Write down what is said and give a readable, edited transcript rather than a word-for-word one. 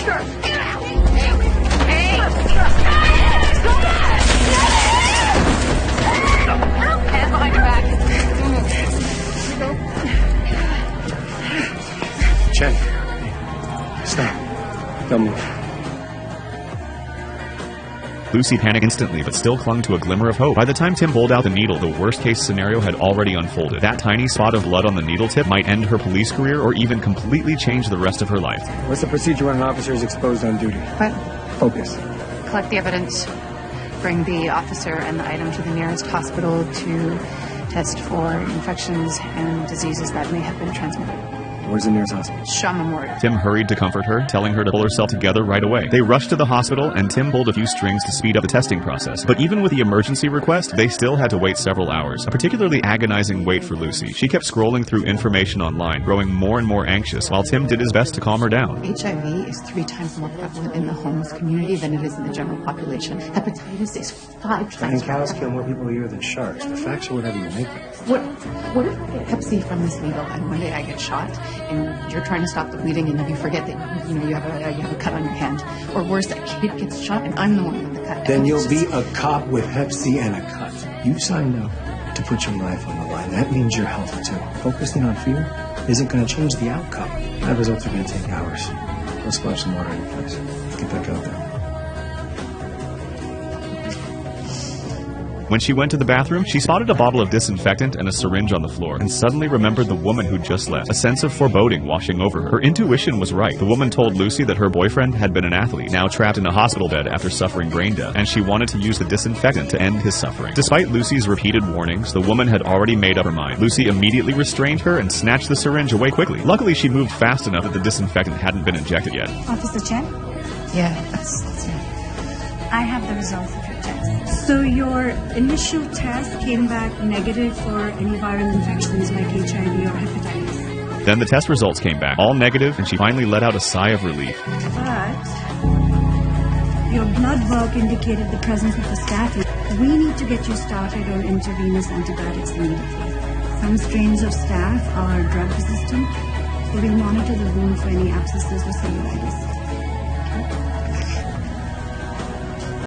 her! Hands behind your back. Chen, stop. Don't move. Lucy panicked instantly, but still clung to a glimmer of hope. By the time Tim pulled out the needle, the worst-case scenario had already unfolded. That tiny spot of blood on the needle tip might end her police career or even completely change the rest of her life. What's the procedure when an officer is exposed on duty? What? Focus. Collect the evidence. Bring the officer and the item to the nearest hospital to test for infections and diseases that may have been transmitted. Where's the nearest hospital? Shaw Memorial. Tim hurried to comfort her, telling her to pull herself together right away. They rushed to the hospital, and Tim pulled a few strings to speed up the testing process. But even with the emergency request, they still had to wait several hours. A particularly agonizing wait for Lucy. She kept scrolling through information online, growing more and more anxious, while Tim did his best to calm her down. HIV is 3 times more prevalent in the homeless community than it is in the general population. Hepatitis is 5 times And cows kill more people a year than sharks. The facts are whatever you make them. What if I get Hep C from this needle and one day I get shot and you're trying to stop the bleeding and then you forget that you have a cut on your hand, or worse, that kid gets shot and I'm the one with the cut. Then you'll be a cop with Hep C and a cut. You signed up to put your life on the line. That means your health too. Focusing on fear isn't going to change the outcome. Lab results are going to take hours. Let's splash some water in your face. Get back out there. When she went to the bathroom, she spotted a bottle of disinfectant and a syringe on the floor, and suddenly remembered the woman who just left. A sense of foreboding washing over her. Her intuition was right. The woman told Lucy that her boyfriend had been an athlete, now trapped in a hospital bed after suffering brain death, and she wanted to use the disinfectant to end his suffering. Despite Lucy's repeated warnings, the woman had already made up her mind. Lucy immediately restrained her and snatched the syringe away quickly. Luckily, she moved fast enough that the disinfectant hadn't been injected yet. Officer Chen, Yeah, that's it. I have the results of your test. So your initial test came back negative for any viral infections like HIV or hepatitis. Then the test results came back, all negative, and she finally let out a sigh of relief. But your blood work indicated the presence of a staph. We need to get you started on intravenous antibiotics immediately. Some strains of staph are drug resistant, so we'll monitor the wound for any abscesses or cellulitis.